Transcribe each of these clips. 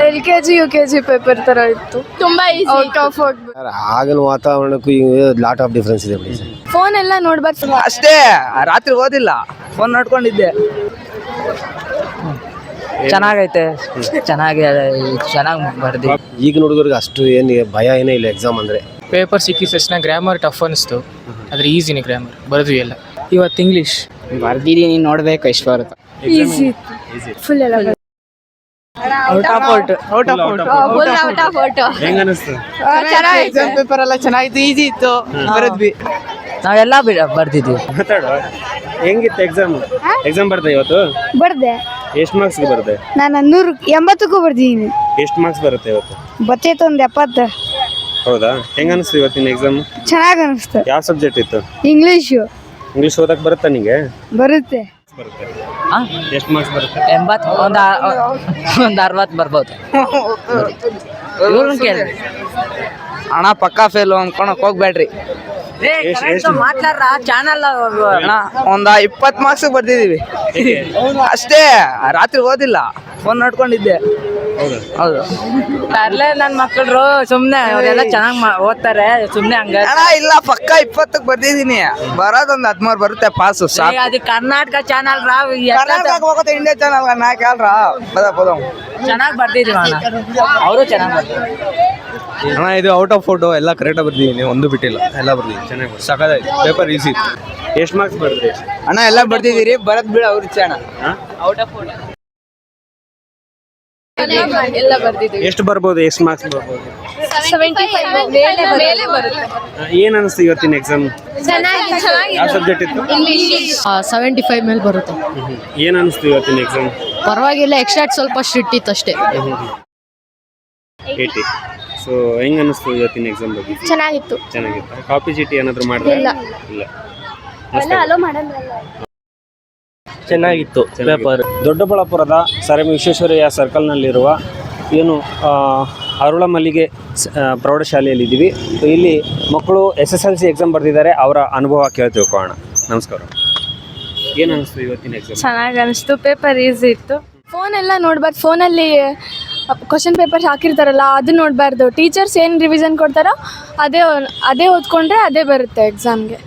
LKG UKG paper ತರ ಇತ್ತು. ತುಂಬಾ ಈಸಿ. ಔಟ್ ಆಫ್ ಆಗಿನ ವಾತಾವರಣಕ್ಕೂ ಲಾಟ್ ಆಫ್ ಡಿಫ್ರೆನ್ಸ್ ಇದೆ ಬಿಡಿ ಸರ್. ಫೋನ್ ಎಲ್ಲ ನೋಡ್ಬಾರ್ದು ಅಷ್ಟೇ. ರಾತ್ರಿ ಓದಿಲ್ಲ, ಫೋನ್ ನೋಡ್ಕೊಂಡಿದ್ದೆ. ಚೆನ್ನಾಗೈತೆ, ಚೆನ್ನಾಗಿ ಬರ್ದಿ. ಈಗಿನ ಹುಡುಗರಿಗೆ ಅಷ್ಟು ಏನು ಭಯ ಏನೇ ಇಲ್ಲ ಎಕ್ಸಾಮ್ ಅಂದರೆ. ಪೇಪರ್ ಸಿಕ್ಕಿದ ತಕ್ಷಣ ಗ್ರಾಮರ್ ಟಫ್ ಅನಿಸ್ತು, ಆದರೆ ಈಸಿನೇ ಗ್ರಾಮರ್ ಬರೆದ್ವಿ ಎಲ್ಲ. ಇವತ್ತು ಇಂಗ್ಲೀಷ್ ಬರ್ದಿದ್ದೀನಿ, ನೋಡ್ಬೇಕು ಎಷ್ಟು ಬರುತ್ತೆ. ಈಸಿ ಫುಲ್ ಎಲ್ಲ out of out. Out of out. ಹೆಂಗ ಅನಿಸ್ತು? ಎಕ್ಸಾಮ್ ಪೇಪರ್ ಎಲ್ಲ ಚೆನ್ನಾಗಿತ್ತು, ಈಸಿ ಇತ್ತು, ಬರೆದ್ವಿ. ನಾವೆಲ್ಲ ಬರ್ದಿದ್ವಿ. ಮಾತಾಡುವ. ಹೆಂಗಿತ್ತು ಎಕ್ಸಾಮ್ ಬರ್ದೆ ಇವತ್ತು? ಬರ್ದೆ. ಎಷ್ಟು ಮಾರ್ಕ್ಸ್ಗೆ ಬರ್ದೆ? ನಾನು 180ಕ್ಕೂ ಬರ್ದಿದ್ದೀನಿ. ಎಷ್ಟು ಮಾರ್ಕ್ಸ್ ಬರುತ್ತೆ ಇವತ್ತು? ಬರ್ತೈತೆ ಒಂದು 70. ಹೌದಾ? ಹೆಂಗ ಅನಿಸ್ತು ಇವತ್ತಿನ ಎಕ್ಸಾಮ್? ಚೆನ್ನಾಗಿ ಅನಿಸ್ತು. ಯಾವ ಸಬ್ಜೆಕ್ಟ್ ಇತ್ತು? ಇಂಗ್ಲೀಷು ಇಂಗ್ಲೀಷ್ ಓದಕ್ ಬರುತ್ತಾ ನಿಂಗೆ? ಬರುತ್ತೆ. ಎಷ್ಟು ಮಾರ್ಕ್ಸ್ ಬರುತ್ತೆ? 80, ಒಂದು 60 ಬರ್ಬೋದು. ಕೇಳಿ ಅಣ್ಣ, ಪಕ್ಕಾ ಫೇಲ್ ಅನ್ಕೊಳಕ್ ಹೋಗ್ಬೇಡ್ರಿ. ಮಾತಾಡ್ರ ಚಾನಲ್ ಅಣ್ಣ, ಒಂದ 20 ಮಾರ್ಕ್ಸ್ ಬರ್ದಿದೀವಿ ಅಷ್ಟೇ. ರಾತ್ರಿ ಓದಿಲ್ಲ, ಫೋನ್ ನೋಡ್ಕೊಂಡಿದ್ದೆ. ಹೌದು. ಬರ್ಲೇ ನನ್ ಮಕ್ಕಳು ಸುಮ್ನೆ ಅವರೆಲ್ಲ ಚೆನ್ನಾಗಿ ಓದ್ತಾರೆ, ಸುಮ್ನೆ ಹಂಗ. ಇಲ್ಲ, ಪಕ್ಕ 20ಕ್ಕೆ ಬರ್ದಿದೀನಿ. ಬರೋದೊಂದು 13 ಬರುತ್ತೆ ಪಾಸು. ಅದು ಕರ್ನಾಟಕ ಚಾನಲ್ ಇಂಡಿಯಾ ಚಾನಲ್ ನಾ ಕೇಳ್ರ ಚೆನ್ನಾಗಿ ಬರ್ದಿದೀವಿ ಅಣ್ಣ. ಅವರು ಚೆನ್ನಾಗಿ ಬರ್ತಾರೆ ಅಣ್ಣ. ಇದು ಔಟ್ ಆಫ್ ಫೋಟೋ ಎಲ್ಲ ಕರೆಕ್ಟಾಗಿ ಬರ್ದಿದ್ದೀನಿ, ಒಂದು ಬಿಟ್ಟಿಲ್ಲ, ಎಲ್ಲ ಬರ್ದಿದ್ದೀನಿ. ಚೆನ್ನಾಗಿ ಸಕಾಲಾಯ್ತು, ಪೇಪರ್ ಈಸಿ ಇತ್ತು. ಎಷ್ಟು ಮಾರ್ಕ್ಸ್ ಬರುತ್ತೆ ಅಣ್ಣ? ಎಲ್ಲ ಬರ್ದಿದ್ದೀರಿ, ಬರದ್ ಬಿಡ ಅವ್ರ ಇಚ್ಛೆ ಅಣ್ಣ. ಔಟ್ ಆಫ್ ಫೋಟೋ ಎಲ್ಲ ಬರ್ದಿದ್ದೀವಿ. ಎಷ್ಟು ಬರ್ಬೋದು? ಎಷ್ಟು ಮಾರ್ಕ್ಸ್ ಬರ್ಬೋದು? 75 ಮೇಲೆ ಬರುತ್ತೆ. ಏನ್ ಅನಿಸ್ತು ಇವತ್ತಿನ ಎಕ್ಸಾಮ್? ಯಾವ ಸಬ್ಜೆಕ್ಟ್ ಇತ್ತು? ಇಂಗ್ಲಿಷ್ 75 ಮೇಲೆ ಬರುತ್ತೆ. ಏನ್ ಅನಿಸ್ತು ಇವತ್ತಿನ ಎಕ್ಸಾಮ್? ಪರವಾಗಿಲ್ಲ, ಎಕ್ಸ್ಟ್ರಾ ಸ್ವಲ್ಪ ಸ್ಟ್ರಿಕ್ಟ್ ಇತ್ತು ಅಷ್ಟೇ. 80. ಸೊ ಹೆಂಗ್ ಅನಿಸ್ತು ಇವತ್ತಿನ ಎಕ್ಸಾಮ್ ಬಗ್ಗೆ? ಚೆನ್ನಾಗಿತ್ತು. ಚೆನ್ನಾಗಿತ್ತು. ಕಾಪಿ ಚೀಟಿ ಏನಾದ್ರು ಮಾಡಿದ್ರೆ? ಇಲ್ಲ. ಅಲೋ ಮಾಡಂದ್ರಲ್ಲ. ಚೆನ್ನಾಗಿತ್ತು ಪೇಪರ್. ದೊಡ್ಡಬಳ್ಳಾಪುರದ ಸರ್ ಎಂ ವಿಶ್ವೇಶ್ವರಯ್ಯ ಸರ್ಕಲ್ನಲ್ಲಿರುವ ಏನು ಅರುಳ ಮಲ್ಲಿಗೆ ಪ್ರೌಢಶಾಲೆಯಲ್ಲಿದ್ದೀವಿ. ಇಲ್ಲಿ ಮಕ್ಕಳು SSLC ಎಕ್ಸಾಮ್ ಬರೆದಿದ್ದಾರೆ, ಅವರ ಅನುಭವ ಕೇಳಿ ತಿಳ್ಕೊಳ್ಳೋಣ. ನಮಸ್ಕಾರ. ಏನು ಅನಿಸ್ತು ಇವತ್ತಿನ ಎಕ್ಸಾಮ್? ಚೆನ್ನಾಗಿ ಅನಿಸ್ತು. ಪೇಪರ್ ಈಸಿ ಇತ್ತು. ಫೋನ್ ಎಲ್ಲ ನೋಡ್ಬಾರ್ದು. ಫೋನಲ್ಲಿ ಕ್ವಶನ್ ಪೇಪರ್ಸ್ ಹಾಕಿರ್ತಾರಲ್ಲ, ಅದು ನೋಡಬಾರ್ದು. ಟೀಚರ್ಸ್ ಏನು ರಿವಿಷನ್ ಕೊಡ್ತಾರೋ ಅದೇ ಓದ್ಕೊಂಡ್ರೆ ಅದೇ ಬರುತ್ತೆ ಎಕ್ಸಾಮ್ಗೆ.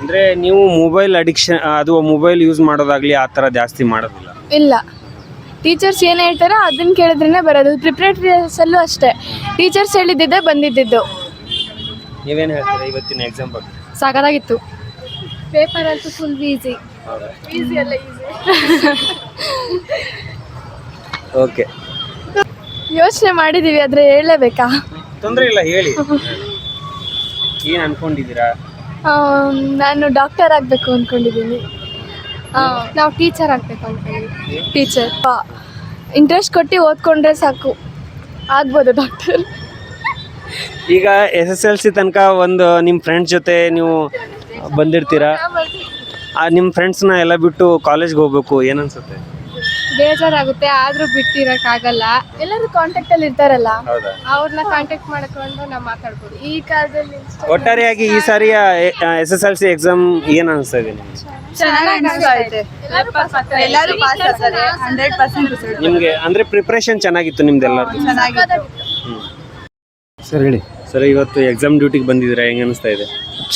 ಅಂದರೆ ನೀವು ಮೊಬೈಲ್ ಅಡಿಕ್ಷನ್, ಅದು ಮೊಬೈಲ್ ಯೂಸ್ ಮಾಡೋದಾಗಲಿ ಆ ಥರ ಜಾಸ್ತಿ ಮಾಡೋದಿಲ್ಲ? ಇಲ್ಲ, ಟೀಚರ್ಸ್ ಏನು ಹೇಳ್ತಾರೋ ಅದನ್ನು ಕೇಳಿದ್ರೇ ಬರೋದು. ಪ್ರಿಪ್ರೇಟರಿಯಲ್ಸಲ್ಲೂ ಅಷ್ಟೇ, ಟೀಚರ್ಸ್ ಹೇಳಿದ್ದಿದ್ದೆ ಬಂದಿದ್ದು. ನೀವೇನು ಹೇಳ್ತೀರಾ ಇವತ್ತಿನ ಎಕ್ಸಾಮ್ ಬಗ್ಗೆ? ಸಾಕಾಗಿತ್ತು. ಪೇಪರ್ ಅಂತೂ ಫುಲ್ ಈಸಿ. ಈಸಿ ಅಲ್ಲ, ಈಸಿ. ಓಕೆ. ಯೋಚನೆ ಮಾಡಿದ್ದೀವಿ, ಆದರೆ ಹೇಳಲೇಬೇಕಾ? ತೊಂದರೆ ಇಲ್ಲ, ಹೇಳಿ. ಏನು ಅನ್ಕೊಂಡಿದ್ದೀರಾ? ನಾನು ಡಾಕ್ಟರ್ ಆಗಬೇಕು ಅಂದ್ಕೊಂಡಿದ್ದೀನಿ. ನಾವು ಟೀಚರ್ ಆಗಬೇಕು ಅಂದ್ಕೊಂಡಿದ್ದೀವಿ. ಟೀಚರ್ ಇಂಟ್ರೆಸ್ಟ್ ಕೊಟ್ಟು ಓದ್ಕೊಂಡ್ರೆ ಸಾಕು, ಆಗ್ಬೋದು ಡಾಕ್ಟರ್. ಈಗ SSLC ತನಕ ಒಂದು ನಿಮ್ಮ ಫ್ರೆಂಡ್ಸ್ ಜೊತೆ ನೀವು ಬಂದಿರ್ತೀರಾ, ನಿಮ್ಮ ಫ್ರೆಂಡ್ಸ್ನ ಎಲ್ಲ ಬಿಟ್ಟು ಕಾಲೇಜ್ಗೆ ಹೋಗ್ಬೇಕು, ಏನನ್ಸುತ್ತೆ? ಬೇಜಾರಾಗುತ್ತೆ, ಆದರೂ ಬಿಟ್ಟಿರೋಕ್ಕಾಗಲ್ಲ. ಎಲ್ಲರೂ ಕಾಂಟ್ಯಾಕ್ಟಲ್ಲಿ ಇರ್ತಾರಲ್ಲ, ಅವ್ರನ್ನ ಕಾಂಟ್ಯಾಕ್ಟ್ ಮಾಡ್ಕೊಂಡು ನಾವು ಮಾತಾಡ್ಬೋದು. ಈ ಕಾಲದಲ್ಲಿ ಒಟ್ಟಾರೆಯಾಗಿ ಈ ಸಾರಿಯ SSLC ಎಕ್ಸಾಮ್ ಏನು ಅನಿಸ್ತಾ ಇದೆ ನಿಮಗೆ? ನಿಮಗೆ ಅಂದರೆ ಪ್ರಿಪ್ರೇಷನ್ ಚೆನ್ನಾಗಿತ್ತು ನಿಮ್ದೆಲ್ಲರೂ? ಸರ್ ಹೇಳಿ. ಸರ್, ಇವತ್ತು ಎಕ್ಸಾಮ್ ಡ್ಯೂಟಿಗೆ ಬಂದಿದ್ದೀರಾ, ಹೆಂಗೆ ಅನಿಸ್ತಾ ಇದೆ?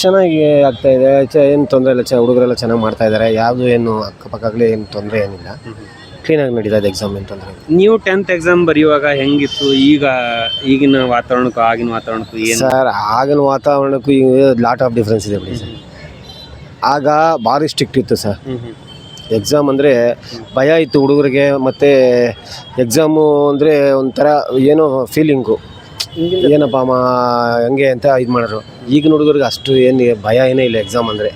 ಚೆನ್ನಾಗಿ ಆಗ್ತಾ ಇದೆ, ಏನು ತೊಂದರೆ ಇಲ್ಲ. ಹುಡುಗರೆಲ್ಲ ಚೆನ್ನಾಗಿ ಮಾಡ್ತಾ ಇದ್ದಾರೆ. ಯಾವುದು ಏನು ಅಕ್ಕಪಕ್ಕಗಳೇ ಏನು ತೊಂದರೆ ಏನಿಲ್ಲ, ಕ್ಲೀನಾಗಿ ನಡೀತಾ ಇದೆ ಎಕ್ಸಾಮ್. ಏನು ತೊಂದರೆ. ನೀವು 10th ಎಕ್ಸಾಮ್ ಬರೆಯುವಾಗ ಹೆಂಗಿತ್ತು? ಈಗಿನ ವಾತಾವರಣಕ್ಕೂ ಆಗಿನ ವಾತಾವರಣಕ್ಕೂ ಏನು? ಸರ್, ಆಗಿನ ವಾತಾವರಣಕ್ಕೂ ಲಾಟ್ ಆಫ್ ಡಿಫ್ರೆನ್ಸ್ ಇದೆ ಬಿಡಿ ಸರ್. ಆಗ ಭಾರಿ ಸ್ಟ್ರಿಕ್ಟ್ ಇತ್ತು ಸರ್. ಎಕ್ಸಾಮ್ ಅಂದರೆ ಭಯ ಇತ್ತು ಹುಡುಗರಿಗೆ. ಮತ್ತು ಎಕ್ಸಾಮು ಅಂದರೆ ಒಂಥರ ಏನೋ ಫೀಲಿಂಗು, ಏನಪ್ಪ ಹಂಗೆ ಅಂತ ಇದು ಮಾಡೋರು. ಈಗಿನ ಹುಡುಗರಿಗೆ ಅಷ್ಟು ಏನು ಭಯ ಏನೇ ಇಲ್ಲ ಎಕ್ಸಾಮ್ ಅಂದರೆ.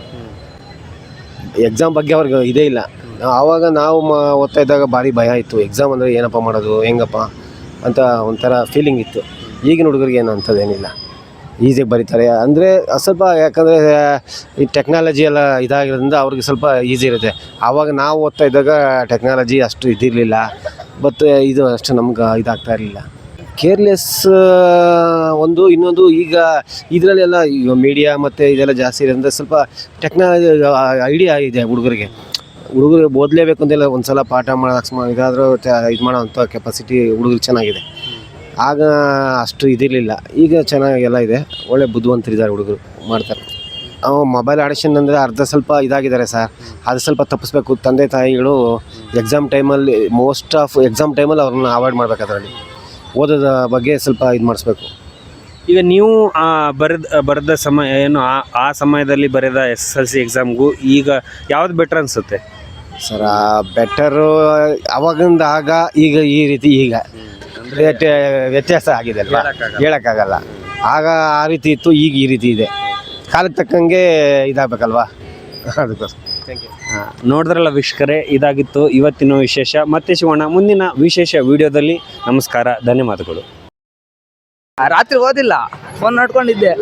ಎಕ್ಸಾಮ್ ಬಗ್ಗೆ ಅವ್ರಿಗೆ ಇದೇ ಇಲ್ಲ. ಆವಾಗ ನಾವು ಓದ್ತಾ ಇದ್ದಾಗ ಭಾರಿ ಭಯ ಇತ್ತು. ಎಕ್ಸಾಮ್ ಅಂದರೆ ಏನಪ್ಪ ಮಾಡೋದು, ಹೆಂಗಪ್ಪ ಅಂತ ಒಂಥರ ಫೀಲಿಂಗ್ ಇತ್ತು. ಈಗಿನ ಹುಡುಗರಿಗೆ ಏನು ಅಂಥದ್ದೇನಿಲ್ಲ, ಈಸಿಯಾಗಿ ಬರೀತಾರೆ. ಅಂದರೆ ಸ್ವಲ್ಪ, ಯಾಕಂದರೆ ಈ ಟೆಕ್ನಾಲಜಿ ಎಲ್ಲ ಇದಾಗಿರೋದ್ರಿಂದ ಅವ್ರಿಗೆ ಸ್ವಲ್ಪ ಈಸಿ ಇರುತ್ತೆ. ಆವಾಗ ನಾವು ಓದ್ತಾ ಇದ್ದಾಗ ಟೆಕ್ನಾಲಜಿ ಅಷ್ಟು ಇದಿರಲಿಲ್ಲ, ಬಟ್ ಇದು ಅಷ್ಟು ನಮ್ಗೆ ಇದಾಗ್ತಾ ಇರಲಿಲ್ಲ. ಕೇರ್ಲೆಸ್ ಒಂದು. ಇನ್ನೊಂದು, ಈಗ ಇದರಲ್ಲೆಲ್ಲ ಈಗ ಮೀಡಿಯಾ ಮತ್ತು ಇದೆಲ್ಲ ಜಾಸ್ತಿ ಇರೋದ್ರಿಂದ ಸ್ವಲ್ಪ ಟೆಕ್ನಾಲಜಿ ಐಡಿಯಾ ಇದೆ ಹುಡುಗರಿಗೆ. ಹುಡುಗರು ಓದಲೇಬೇಕು ಅಂತೆಲ್ಲ ಒಂದು ಸಲ ಪಾಠ ಮಾಡೋ ಇದಾದರೂ ಇದು ಮಾಡೋ ಅಂಥ ಕೆಪಾಸಿಟಿ ಹುಡುಗರು ಚೆನ್ನಾಗಿದೆ. ಆಗ ಅಷ್ಟು ಇದಿರಲಿಲ್ಲ, ಈಗ ಚೆನ್ನಾಗೆಲ್ಲ ಇದೆ. ಒಳ್ಳೆ ಬುದ್ಧಿವಂತರಿದ್ದಾರೆ ಹುಡುಗರು, ಮಾಡ್ತಾರೆ. ಮೊಬೈಲ್ ಅಡಿಕ್ಷನ್ ಅಂದರೆ ಅರ್ಧ ಸ್ವಲ್ಪ ಇದಾಗಿದ್ದಾರೆ ಸರ್. ಅದು ಸ್ವಲ್ಪ ತಪ್ಪಿಸ್ಬೇಕು. ತಂದೆ ತಾಯಿಗಳು ಎಕ್ಸಾಮ್ ಟೈಮಲ್ಲಿ ಮೋಸ್ಟ್ ಆಫ್ ಎಕ್ಸಾಮ್ ಟೈಮಲ್ಲಿ ಅವ್ರನ್ನ ಅವಾಯ್ಡ್ ಮಾಡ್ಬೇಕು. ಅದರಲ್ಲಿ ಓದೋದ ಬಗ್ಗೆ ಸ್ವಲ್ಪ ಇದು ಮಾಡಿಸ್ಬೇಕು. ಈಗ ನೀವು ಬರೆದ ಸಮಯ ಏನು ಆ ಸಮಯದಲ್ಲಿ ಬರೆದ SSLC ಎಕ್ಸಾಮ್ಗೂ ಈಗ ಯಾವ್ದು ಬೆಟರ್ ಅನಿಸುತ್ತೆ ಸರ್? ಬೆಟರು ಅವಾಗಿಂದ ಆಗ, ಈಗ ಈ ರೀತಿ ಈಗ ವ್ಯತ್ಯಾಸ ಆಗಿದೆ ಅಲ್ವಾ, ಹೇಳೋಕ್ಕಾಗಲ್ಲ. ಆಗ ಆ ರೀತಿ ಇತ್ತು, ಈಗ ಈ ರೀತಿ ಇದೆ. ಕಾಲಕ್ಕೆ ತಕ್ಕಂಗೆ ಇದಾಗಬೇಕಲ್ವಾ, ಅದಕ್ಕೋಸ್ಕರ. Thank you. ನೋಡಿದ್ರಲ್ಲ ವೀಕ್ಷಕರೇ, ಇದಾಗಿತ್ತು ಇವತ್ತಿನ ವಿಶೇಷ. ಮತ್ತೆ ಶಿವಣ್ಣ ಮುಂದಿನ ವಿಶೇಷ ವಿಡಿಯೋದಲ್ಲಿ. ನಮಸ್ಕಾರ, ಧನ್ಯವಾದಗಳು. ರಾತ್ರಿ ಓದಿಲ್ಲ, ಫೋನ್ ನೋಡ್ಕೊಂಡಿದ್ದೆ.